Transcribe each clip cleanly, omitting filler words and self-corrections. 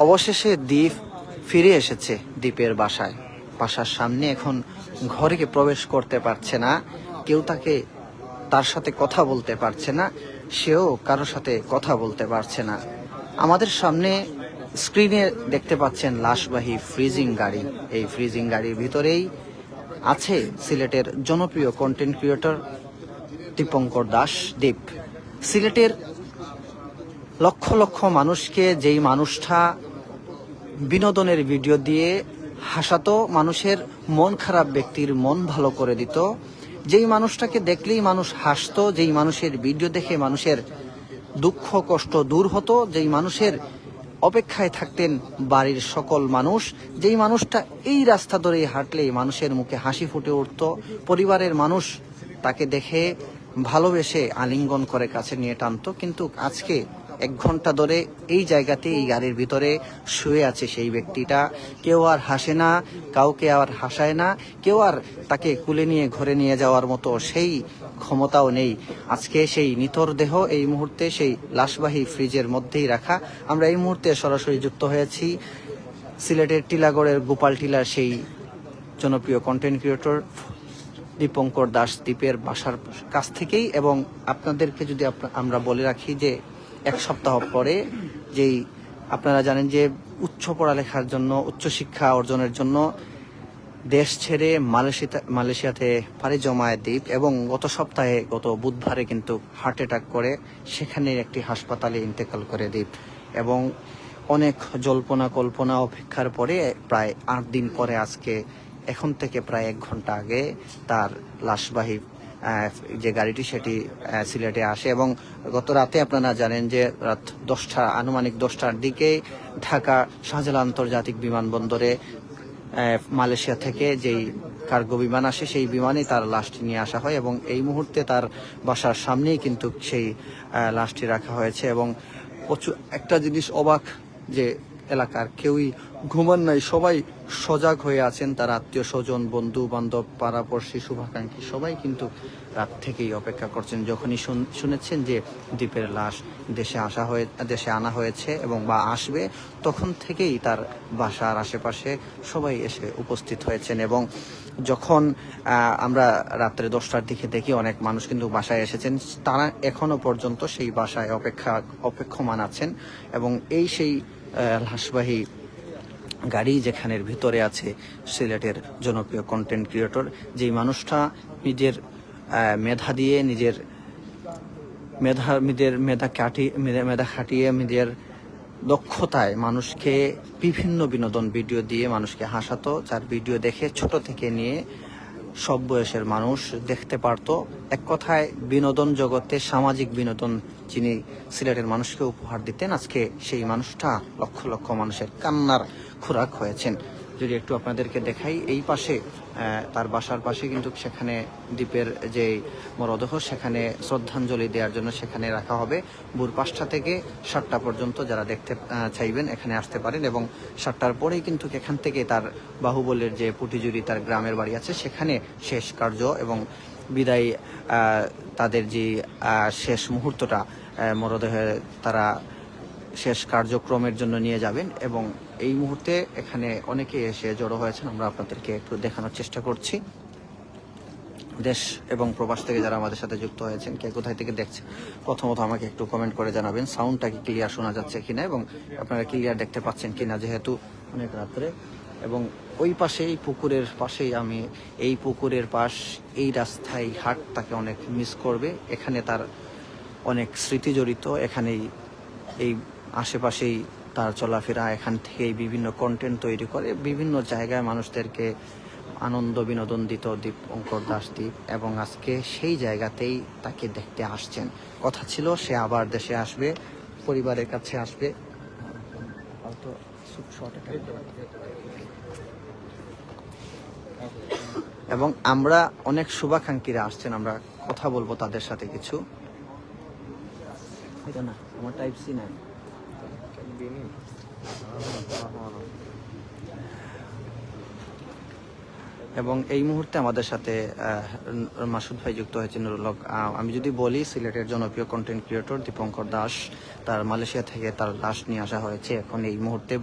অবশেষে দ্বীপ ফিরে এসেছে দ্বীপের বাসায়। বাসার সামনে এখন ঘরে প্রবেশ করতে পারছে না, কেউ তার সাথে কথা বলতে পারছে না, সেও কারোর সাথে কথা বলতে পারছে না। আমাদের সামনে স্ক্রিনে দেখতে পাচ্ছেন লাশবাহী ফ্রিজিং গাড়ি। এই ফ্রিজিং গাড়ির ভিতরেই আছে সিলেটের জনপ্রিয় কন্টেন্ট ক্রিয়েটর দীপঙ্কর দাস দীপ। সিলেটের লক্ষ লক্ষ মানুষকে যেই মানুষটা বিনোদনের ভিডিও দিয়ে হাসাতো, মানুষের মন খারাপ ব্যক্তির মন ভালো করে দিত, যেই মানুষটাকে দেখলেই মানুষ হাসতো, যেই মানুষের ভিডিও দেখে মানুষের দুঃখ কষ্ট দূর হতো, যেই মানুষের অপেক্ষায় থাকতেন বাড়ির সকল মানুষ, যেই মানুষটা এই রাস্তা ধরেই হাঁটলেই মানুষের মুখে হাসি ফুটে উঠত, পরিবারের মানুষ তাকে দেখে ভালোবেসে আলিঙ্গন করে কাছে নিয়ে টানতো। কিন্তু আজকে 1 ঘন্টা ধরে এই জায়গাতে, এই গাড়ির ভিতরে শুয়ে আছে সেই ব্যক্তিটা। কেউ আর হাসে না, কাউকে আর হাসায় না, কেউ আর তাকে কুলে নিয়ে ঘরে নিয়ে যাওয়ার মতো সেই ক্ষমতাও নেই। আজকে সেই নিথর দেহ এই মুহূর্তে সেই লাশবাহী ফ্রিজের মধ্যেই রাখা। আমরা এই মুহূর্তে সরাসরি যুক্ত হয়েছি সিলেটের টিলাগড়ের গোপাল টিলার সেই জনপ্রিয় কন্টেন্ট ক্রিয়েটর দীপঙ্কর দাস দীপের বাসার কাছ থেকেই। এবং আপনাদেরকে যদি আমরা বলে রাখি যে 1 সপ্তাহ পরে যেই আপনারা জানেন যে উচ্চ পড়ালেখার জন্য, উচ্চশিক্ষা অর্জনের জন্য দেশ ছেড়ে মালয়েশিয়াতে পাড়ি জমায় দ্বীপ, এবং গত বুধবারে কিন্তু হার্ট অ্যাটাক করে সেখানে একটি হাসপাতালে ইন্তেকাল করে দ্বীপ। এবং অনেক জল্পনা কল্পনা অপেক্ষার পরে প্রায় 8 দিন পরে আজকে এখন থেকে প্রায় 1 ঘন্টা আগে তার লাশবাহী যে গাড়িটি সেটি সিলেটে আসে। এবং গত রাতে আপনারা জানেন যে রাত 10টা আনুমানিক 10টার দিকে ঢাকা শাহজালাল আন্তর্জাতিক বিমানবন্দরে মালয়েশিয়া থেকে যেই কার্গো বিমান আসে সেই বিমানে তার লাশটি নিয়ে আসা হয়, এবং এই মুহূর্তে তার বাসার সামনেই কিন্তু সেই লাশটি রাখা হয়েছে। এবং প্রচুর একটা জিনিস অবাক, যে এলাকার কেউই ঘুমান নাই, সবাই সজাগ হয়ে আছেন। তার আত্মীয় স্বজন, বন্ধু বান্ধব, পাড়াপড়শি, শুভাকাঙ্ক্ষী সবাই কিন্তু রাত থেকেই অপেক্ষা করছেন। যখনই শুনেছেন যে দ্বীপের লাশ দেশে আনা হয়েছে এবং বা আসবে, তখন থেকেই তার বাসার আশেপাশে সবাই এসে উপস্থিত হয়েছেন। এবং যখন আমরা রাত্রে 10টার দিকে দেখি অনেক মানুষ কিন্তু বাসায় এসেছেন, তারা এখনো পর্যন্ত সেই বাসায় অপেক্ষমান আছেন। এবং সেই লাশবাহী গাড়ি যেখানের ভিতরে আছে সিলেটের জনপ্রিয় কন্টেন্ট ক্রিয়েটর, যেই মানুষটা নিজের মেধা দিয়ে, নিজের মেধা খাটিয়ে নিজের দক্ষতায় মানুষকে বিভিন্ন বিনোদন ভিডিও দিয়ে মানুষকে হাসাতো, যার ভিডিও দেখে ছোট থেকে নিয়ে সব বয়সের মানুষ দেখতে পারত। এক কথায় বিনোদন জগতে সামাজিক বিনোদন যিনি সিলেটের মানুষকে উপহার দিতেন, আজকে সেই মানুষটা লক্ষ লক্ষ মানুষের কান্নার খোরাক হয়েছেন। যদি একটু আপনাদেরকে দেখাই, এই পাশে তার বাসার পাশে কিন্তু সেখানে দ্বীপের যে মরদেহ সেখানে শ্রদ্ধাঞ্জলি দেওয়ার জন্য সেখানে রাখা হবে। ভোর 5টা থেকে 7টা পর্যন্ত যারা দেখতে চাইবেন এখানে আসতে পারেন। এবং 7টার পরেই কিন্তু এখান থেকে তার বাহুবলের যে পুটিজুরি তার গ্রামের বাড়ি আছে সেখানে শেষ কার্য এবং বিদায়, তাদের যে শেষ মুহূর্তটা মরদেহে তারা শেষ কার্যক্রমের জন্য নিয়ে যাবেন। এবং এই মুহূর্তে এখানে অনেকে এসে জড়ো হয়েছেন, আমরা আপনাদেরকে একটু দেখানোর চেষ্টা করছি। দেশ এবং প্রবাস থেকে যারা আমাদের সাথে যুক্ত হয়েছেন, কে কোথায় থেকে দেখছেন, প্রথমত আমাকে একটু কমেন্ট করে জানাবেন সাউন্ডটা কি ক্লিয়ার শোনা যাচ্ছে কিনা এবং আপনারা ক্লিয়ার দেখতে পাচ্ছেন কিনা, যেহেতু অনেক রাত্রে। এবং ওই পাশে এই পুকুরের পাশেই আমি, এই পুকুরের পাশ, এই রাস্তায় হাটটাকে অনেক মিস করবে। এখানে তার অনেক স্মৃতি জড়িত, এখানেই এই আশেপাশেই তার চলাফেরা, এখান থেকেই বিভিন্ন কন্টেন্ট তৈরি করে বিভিন্ন জায়গায় মানুষদেরকে আনন্দ বিনোদন দিত দীপঙ্কর দাস দীপ। এবং আজকে সেই জায়গাতেই তাকে দেখতে আসছেন। কথা ছিল সে আবার দেশে আসবে, পরিবারের কাছে আসবে। এবং আমরা অনেক শুভাকাঙ্ক্ষীরা আসছেন, আমরা কথা বলবো তাদের সাথে কিছু। এটা না আমার টাইপ সি না। এবং এই মুহূর্তে আমাদের সাথে মাসুদ ভাই যুক্ত হয়েছে, নুরুল হক। আমি যদি বলি সিলেটের জনপ্রিয় কন্টেন্ট ক্রিয়েটর দীপঙ্কর দাস তার মালয়েশিয়া থেকে তার লাশ নিয়ে আসা হয়েছে। এখন এই মুহূর্তে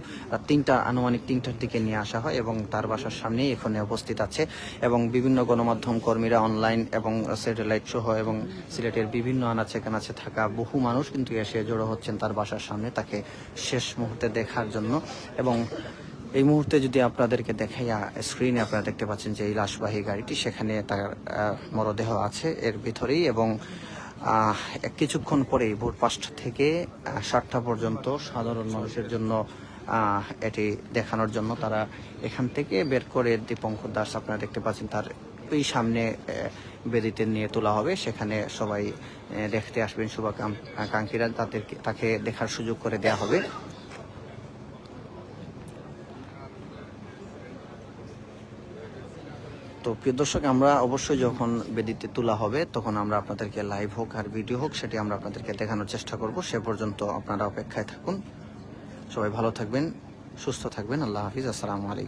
আনুমানিক 3টার দিকে নিয়ে আসা হয় এবং তার বাসার সামনেই এখানে উপস্থিত আছে এবং বিভিন্ন গণমাধ্যম কর্মীরা, অনলাইন এবং স্যাটেলাইট সহ এবং সিলেটের বিভিন্ন আনাচে কানাচে থাকা বহু মানুষ কিন্তু এসে জড়ো হচ্ছেন তার বাসার সামনে তাকে শেষ মুহূর্তে দেখার জন্য। এবং এই মুহূর্তে যদি আপনাদেরকে দেখাইয়া স্ক্রিনে আপনারা দেখতে পাচ্ছেন যে এই লাশবাহী গাড়িটি, সেখানে তার মরদেহ আছে এর ভিতরেই। এবং কিছুক্ষণ পরেই ভোর 5টা থেকে 7টা পর্যন্ত সাধারণ মানুষের জন্য এটি দেখানোর জন্য তারা এখান থেকে বের করে দীপঙ্কর দাস আপনারা দেখতে পাচ্ছেন তার ওই সামনে বেদিতে নিয়ে তোলা হবে। সেখানে সবাই দেখতে আসবেন, শুভাকাঙ্ক্ষীরা তাকে দেখার সুযোগ করে দেয়া হবে। তো প্রিয় দর্শক, আমরা অবশ্যই যখন বেদিতে তোলা হবে তখন আমরা আপনাদেরকে লাইভ হোক আর ভিডিও হোক সেটি আমরা আপনাদেরকে দেখানোর চেষ্টা করব। সে পর্যন্ত আপনারা অপেক্ষায় থাকুন। সবাই ভালো থাকবেন, সুস্থ থাকবেন। আল্লাহ হাফিজ। আসসালামু আলাইকুম।